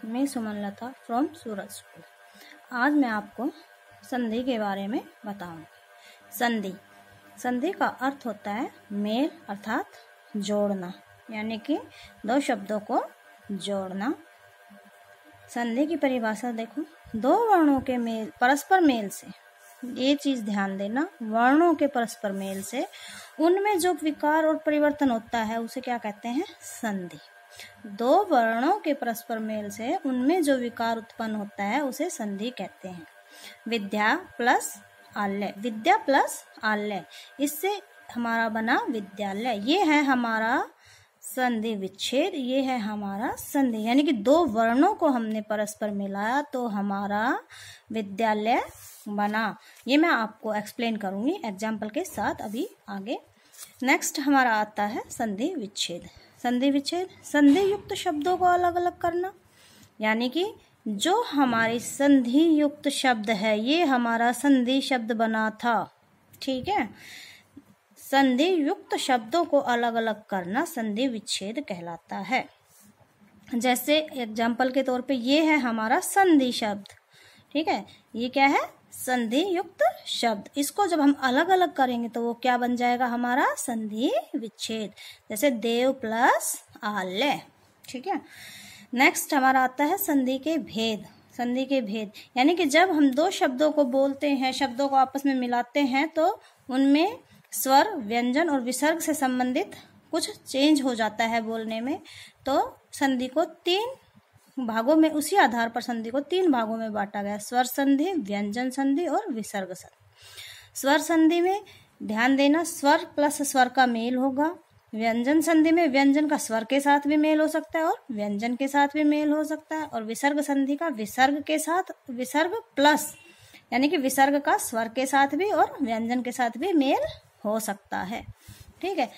मैं Sumanlata from Surat school. आज मैं आपको संधि के बारे में बताऊंगी। संधि का अर्थ होता है मेल अर्थात जोड़ना, यानी कि दो शब्दों को जोड़ना। संधि की परिभाषा देखो, दो वर्णों के मेल परस्पर मेल से, ये चीज ध्यान देना, वर्णों के परस्पर मेल से उनमें जो विकार और परिवर्तन होता है उसे क्या कहते हैं? संधि। दो वर्णों के परस्पर मेल से उनमें जो विकार उत्पन्न होता है उसे संधि कहते हैं। विद्या प्लस आल्य, विद्या प्लस आल्य, इससे हमारा बना विद्यालय। ये है हमारा संधि विच्छेद, ये है हमारा संधि, यानी कि दो वर्णों को हमने परस्पर मिलाया तो हमारा विद्यालय बना। ये मैं आपको एक्सप्लेन करूंगी एग्जाम्पल के साथ अभी आगे। नेक्स्ट हमारा आता है संधि विच्छेद। संधि विच्छेद, संधि युक्त शब्दों को अलग अलग करना, यानी कि जो हमारी संधि युक्त शब्द है ये हमारा संधि शब्द बना था, ठीक है। संधि युक्त शब्दों को अलग अलग करना संधि विच्छेद कहलाता है। जैसे एग्जाम्पल के तौर पे ये है हमारा संधि शब्द, ठीक है, ये क्या है? संधि युक्त शब्द। इसको जब हम अलग अलग करेंगे तो वो क्या बन जाएगा? हमारा संधि विच्छेद। जैसे देव प्लस आल्य, ठीक है। नेक्स्ट हमारा आता है संधि के भेद। संधि के भेद यानी कि जब हम दो शब्दों को बोलते हैं, शब्दों को आपस में मिलाते हैं तो उनमें स्वर, व्यंजन और विसर्ग से संबंधित कुछ चेंज हो जाता है बोलने में, तो संधि को तीन भागों में, उसी आधार पर संधि को तीन भागों में बांटा गया: स्वर संधि, व्यंजन संधि और विसर्ग संधि। स्वर संधि में ध्यान देना, स्वर प्लस स्वर का मेल होगा। व्यंजन संधि में व्यंजन का स्वर के साथ भी मेल हो सकता है और व्यंजन के साथ भी मेल हो सकता है। और विसर्ग संधि का विसर्ग के साथ, विसर्ग प्लस यानी कि विसर्ग का स्वर के साथ भी और व्यंजन के साथ भी मेल हो सकता है, ठीक है।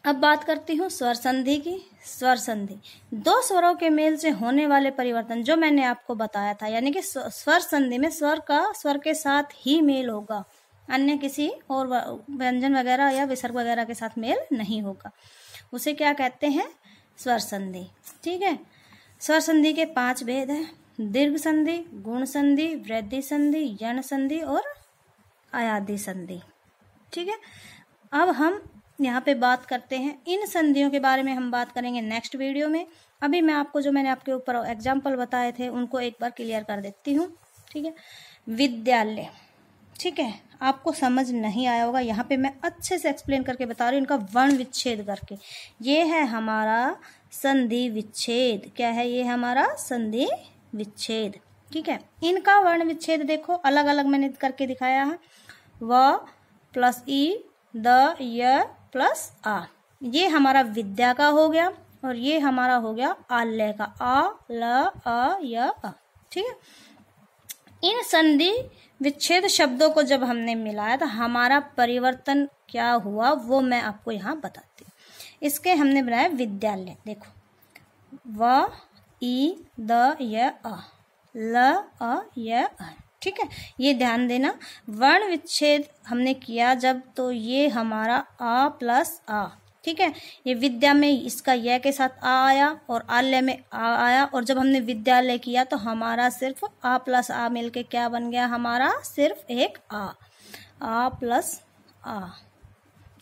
अब बात करती हूँ स्वर संधि की। स्वर संधि, दो स्वरों के मेल से होने वाले परिवर्तन जो मैंने आपको बताया था, यानी कि स्वर संधि में स्वर का स्वर के साथ ही मेल होगा, अन्य किसी और व्यंजन वगैरह या विसर्ग वगैरह के साथ मेल नहीं होगा, उसे क्या कहते हैं? स्वर संधि, ठीक है। स्वर संधि के 5 भेद हैं: दीर्घ संधि, गुण संधि, वृद्धि संधि, यण संधि और आयादी संधि, ठीक है। अब हम यहाँ पे बात करते हैं इन संधियों के बारे में, हम बात करेंगे नेक्स्ट वीडियो में। अभी मैं आपको जो मैंने आपके ऊपर एग्जाम्पल बताए थे उनको एक बार क्लियर कर देती हूँ, ठीक है। विद्यालय, ठीक है, आपको समझ नहीं आया होगा, यहाँ पे मैं अच्छे से एक्सप्लेन करके बता रही हूँ इनका वर्ण विच्छेद करके। ये है हमारा संधि विच्छेद। क्या है? ये हमारा संधि विच्छेद, ठीक है। इनका वर्ण विच्छेद देखो, अलग अलग मैंने करके दिखाया है। व प्लस ई, द, य प्लस आ, ये हमारा विद्या का हो गया और ये हमारा हो गया आल्य का, आ, ल, आ, य, आ, ठीक है। इन संधि विच्छेद शब्दों को जब हमने मिलाया तो हमारा परिवर्तन क्या हुआ वो मैं आपको यहाँ बताती हूँ। इसके हमने बनाया विद्यालय। देखो, व, ई, द, य, आ, ल, आ, य, आ, ठीक है। ये ध्यान देना, वर्ण विच्छेद हमने किया जब, तो ये हमारा आ प्लस आ, ठीक है। ये विद्या में इसका य के साथ आ आया और आल्य में आ आया, और जब हमने विद्यालय किया तो हमारा सिर्फ आ प्लस आ मिलके क्या बन गया? हमारा सिर्फ एक आ प्लस आ,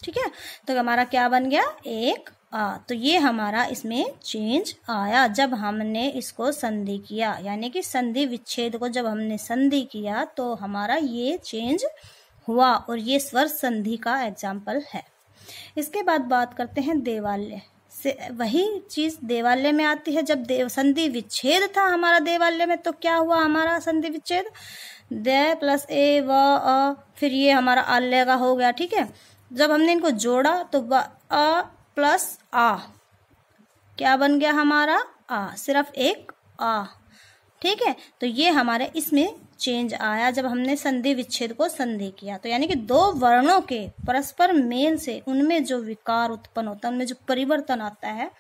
ठीक है। तो हमारा क्या बन गया? एक आ। तो ये हमारा इसमें चेंज आया जब हमने इसको संधि किया, यानी कि संधि विच्छेद को जब हमने संधि किया तो हमारा ये चेंज हुआ, और ये स्वर संधि का एग्जाम्पल है। इसके बाद बात करते हैं देवालय से। वही चीज देवालय में आती है। जब संधि विच्छेद था हमारा देवालय में तो क्या हुआ? हमारा संधि विच्छेद दे प्लस ए, व, अ, फिर ये हमारा आल्य का हो गया, ठीक है। जब हमने इनको जोड़ा तो अ प्लस आ क्या बन गया? हमारा आ, सिर्फ एक आ, ठीक है। तो ये हमारे इसमें चेंज आया जब हमने संधि विच्छेद को संधि किया। तो यानी कि दो वर्णों के परस्पर मेल से उनमें जो विकार उत्पन्न होता है, उनमें जो परिवर्तन आता है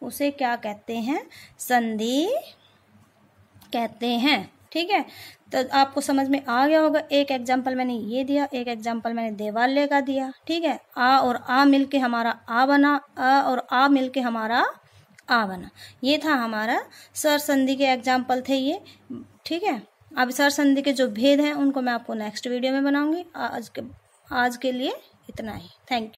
उसे क्या कहते हैं? संधि कहते हैं, ठीक है। तो आपको समझ में आ गया होगा। एक एग्जाम्पल मैंने ये दिया, एक एग्जाम्पल मैंने देवालय का दिया, ठीक है। आ और आ मिलके हमारा आ बना, अ और आ मिलके हमारा आ बना। ये था हमारा स्वर संधि के एग्जाम्पल थे ये, ठीक है। अब स्वर संधि के जो भेद हैं उनको मैं आपको नेक्स्ट वीडियो में बनाऊंगी। आज के लिए इतना ही। Thank you.